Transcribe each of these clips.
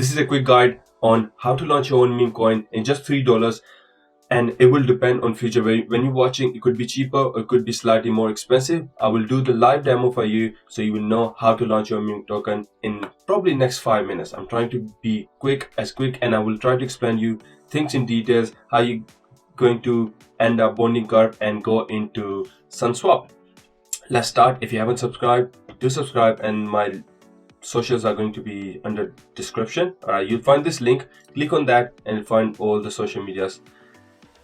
This is a quick guide on how to launch your own meme coin in just $3, and it will depend on future. When you're watching, it could be cheaper or it could be slightly more expensive. I will do the live demo for you so you will know how to launch your meme token in probably next 5 minutes. I'm trying to be quick, and I will try to explain you things in details, how you going to end up bonding curve and go into Sunswap. Let's start. If you haven't subscribed, do subscribe, and my socials are going to be under description. You'll find this link, click on that and you'll find all the social medias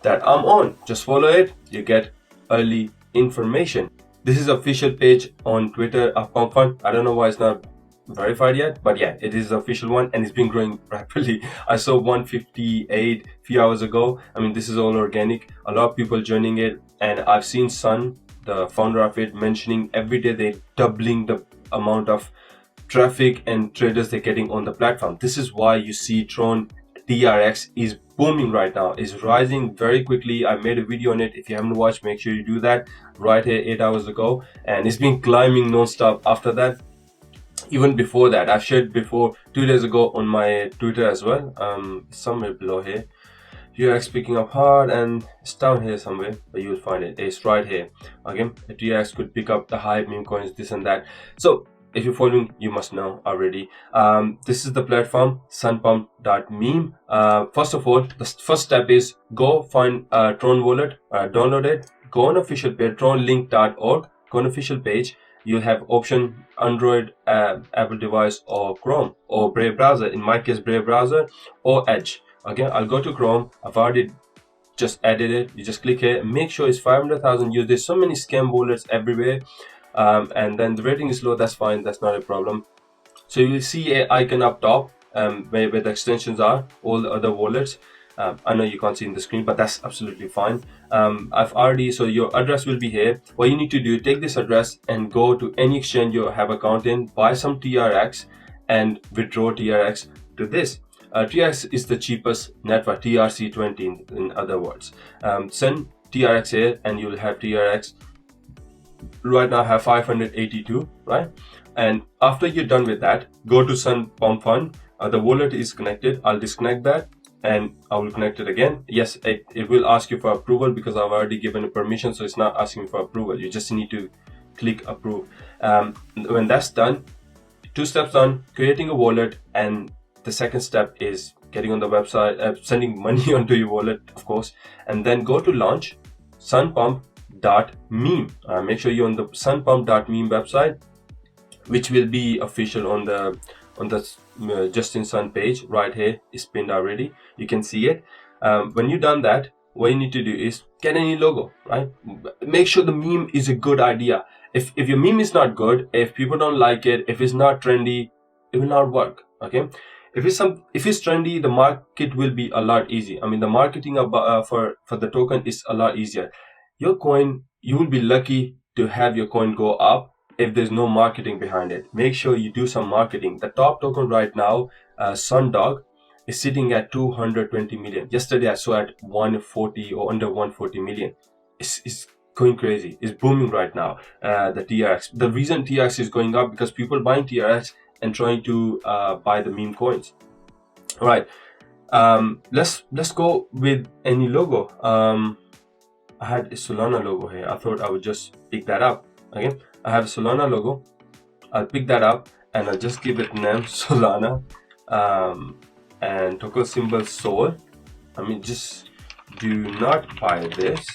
that I'm on. Just follow it, you get early information. This is official page on Twitter of Pump Fund. I don't know why it's not verified yet, but yeah, it is the official one and it's been growing rapidly. I saw 158 few hours ago. I mean, this is all organic, a lot of people joining it, and I've seen Sun, the founder of it, mentioning every day they're doubling the amount of traffic and traders they're getting on the platform. This is why you see Tron TRX is booming right now, is rising very quickly. I made a video on it. If you haven't watched, make sure you do that right here 8 hours ago, and it's been climbing non-stop after that. Even before that, I've shared before 2 days ago on my Twitter as well, somewhere below here. TRX picking up hard, and it's down here somewhere, but you'll find it. It's right here. Again, the TRX could pick up the high meme coins, this and that. So if you're following, you must know already. This is the platform, sunpump.meme. First of all, the first step is go find a Tron wallet, download it, go on official page, tronlink.org, go on official page. You'll have option Android, Apple device, or Chrome, or Brave browser. In my case, Brave browser or Edge. Again, I'll go to Chrome. I've already just added it. You just click here, make sure it's 500,000 users. There's so many scam wallets everywhere. And then the rating is low, that's fine, that's not a problem. So you'll see an icon up top where the extensions are, all the other wallets. I know you can't see in the screen, but that's absolutely fine. So your address will be here. What you need to do, take this address and go to any exchange you have account in, buy some TRX and withdraw TRX to this. TRX is the cheapest network, TRC20 in other words. Send TRX here and you'll have TRX. Right now I have 582, right? And after you're done with that, go to Sunpump Fund. The wallet is connected. I'll disconnect that and I will connect it again. Yes, it will ask you for approval because I've already given a permission, so it's not asking for approval. You just need to click approve. When that's done, 2 steps done, creating a wallet, and the second step is getting on the website, sending money onto your wallet, of course, and then go to launch sunpump.meme. Make sure you're on the sunpump.meme website, which will be official on the Justin Sun page right here. Is pinned already, you can see it. When you've done that, what you need to do is get any logo, right? Make sure the meme is a good idea. If your meme is not good, if people don't like it, if it's not trendy, it will not work. Okay, if it's trendy, the market will be a lot easier. I mean, the marketing for the token is a lot easier. Your coin, you will be lucky to have your coin go up if there's no marketing behind it. Make sure you do some marketing. The top token right now, Sundog, is sitting at 220 million. Yesterday I saw at 140 or under 140 million. It's going crazy. It's booming right now. The TRX. The reason TRX is going up because people buying TRX and trying to buy the meme coins. All right. Let's go with any logo. I had a Solana logo here. I thought I would just pick that up. Okay, I have a Solana logo. I'll pick that up and I'll just give it name Solana, and token symbol Sol. I mean, just do not buy this.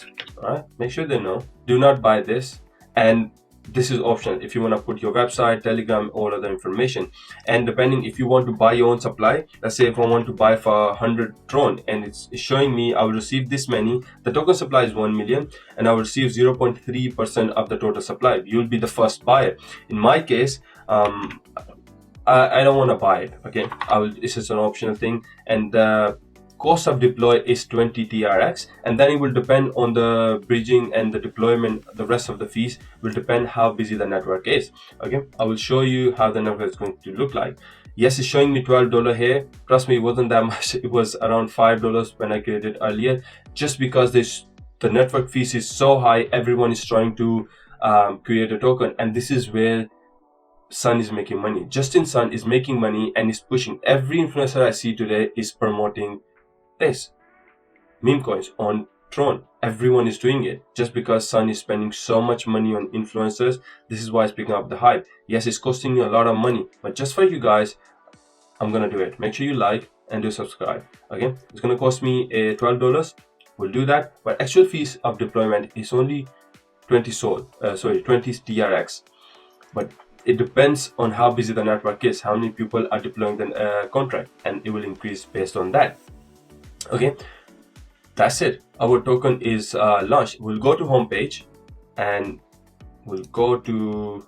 All right, make sure they know. Do not buy this, and this is optional if you want to put your website, Telegram, all other information. And depending if you want to buy your own supply, let's say if I want to buy for 100 Tron and it's showing me I will receive this many, the token supply is 1 million and I will receive 0.3% of the total supply. You'll be the first buyer. In my case, I don't want to buy it. Okay, this is an optional thing, and the cost of deploy is 20 TRX, and then it will depend on the bridging and the deployment. The rest of the fees will depend how busy the network is. Okay, I will show you how the network is going to look like. Yes, it's showing me $12 here. Trust me, it wasn't that much. It was around $5 when I created earlier, just because the network fees is so high. Everyone is trying to create a token, and this is where Sun is making money. Justin Sun is making money and is pushing. Every influencer I see today is promoting this meme coins on Tron. Everyone is doing it just because Sun is spending so much money on influencers. This is why it's picking up the hype. Yes, it's costing me a lot of money, but just for you guys, I'm gonna do it. Make sure you like and do subscribe. Okay, it's gonna cost me $12. We'll do that, but actual fees of deployment is only 20 TRX. But it depends on how busy the network is, how many people are deploying the contract, and it will increase based on that. Okay, that's it. Our token is launched. We'll go to homepage and we'll go to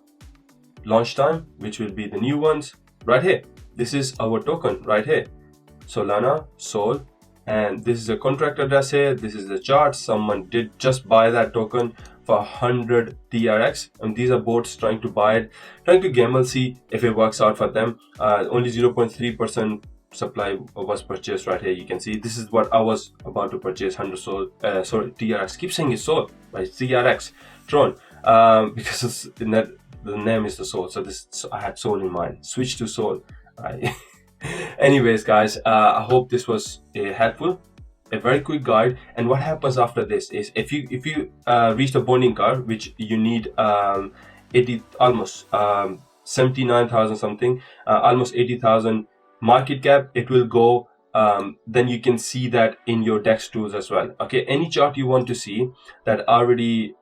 launch time, which will be the new ones right here. This is our token right here, Solana, Sol, and this is a contract address here. This is the chart. Someone did just buy that token for 100 TRX, and these are bots trying to buy it, trying to gamble, see if it works out for them. Only 0.3% supply was purchased right here. You can see this is what I was about to purchase, 100 Sol, TRX. Keep saying it's Sol, but it's TRX Tron, because the name is the Sol. So I had Sol in mind. Switch to Sol. Right. Anyways, guys, I hope this was helpful. A very quick guide. And what happens after this is if you reach the bonding card, which you need almost 79,000 something, almost 80,000 market cap, it will go. Then you can see that in your DEX tools as well. Okay, any chart you want to see that already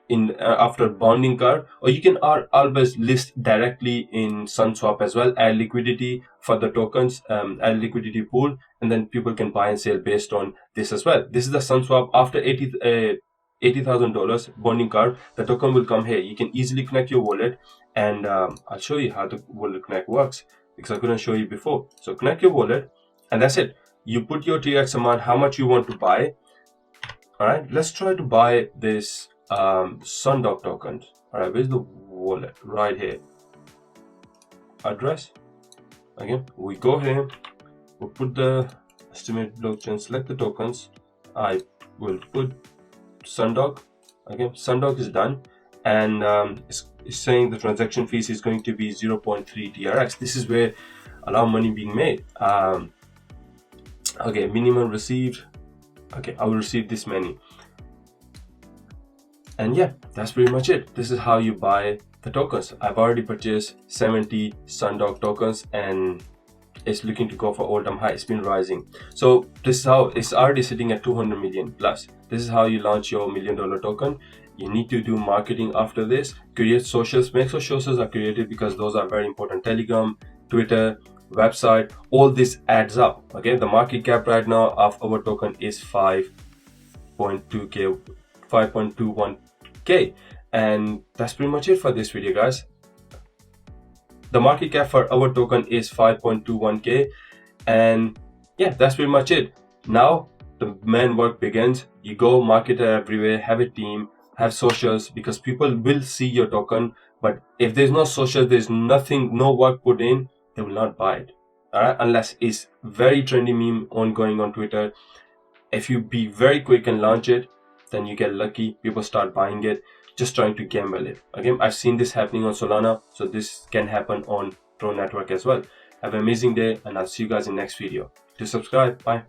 in after bonding card, or you can always list directly in Sunswap as well. Add liquidity for the tokens, add liquidity pool, and then people can buy and sell based on this as well. This is the Sunswap after $80,000 bonding card. The token will come here. You can easily connect your wallet, and I'll show you how the wallet connect works because I couldn't show you before. So connect your wallet, and that's it. You put your TRX amount, how much you want to buy. All right, let's try to buy this Sundog tokens. All right, where's the wallet? Right here. Address. Again, we go here. We'll put the estimate blockchain. Select the tokens. I will put Sundog. Again, Sundog is done, and it's saying the transaction fees is going to be 0.3 TRX. This is where a lot of money being made. Okay, minimum received. Okay, I will receive this many. And yeah, that's pretty much it. This is how you buy the tokens. I've already purchased 70 Sundog tokens, and it's looking to go for all-time high. It's been rising. So this is how it's already sitting at 200 million plus. This is how you launch your $1 million token. You need to do marketing after this. Create socials. Make sure socials are created because those are very important. Telegram, Twitter, website, all this adds up. Okay, the market cap right now of our token is 5.2k, 5.21k, and that's pretty much it for this video, guys. The market cap for our token is 5.21k, and yeah, that's pretty much it. Now the main work begins. You go market it everywhere, have a team, have socials, because people will see your token, but if there's no social, there's nothing, no work put in, they will not buy it. All right, unless it's very trendy meme ongoing on Twitter. If you be very quick and launch it, then you get lucky, people start buying it, just trying to gamble it. Again, I've seen this happening on Solana, so this can happen on Tron network as well. Have an amazing day, and I'll see you guys in next video. Do subscribe. Bye.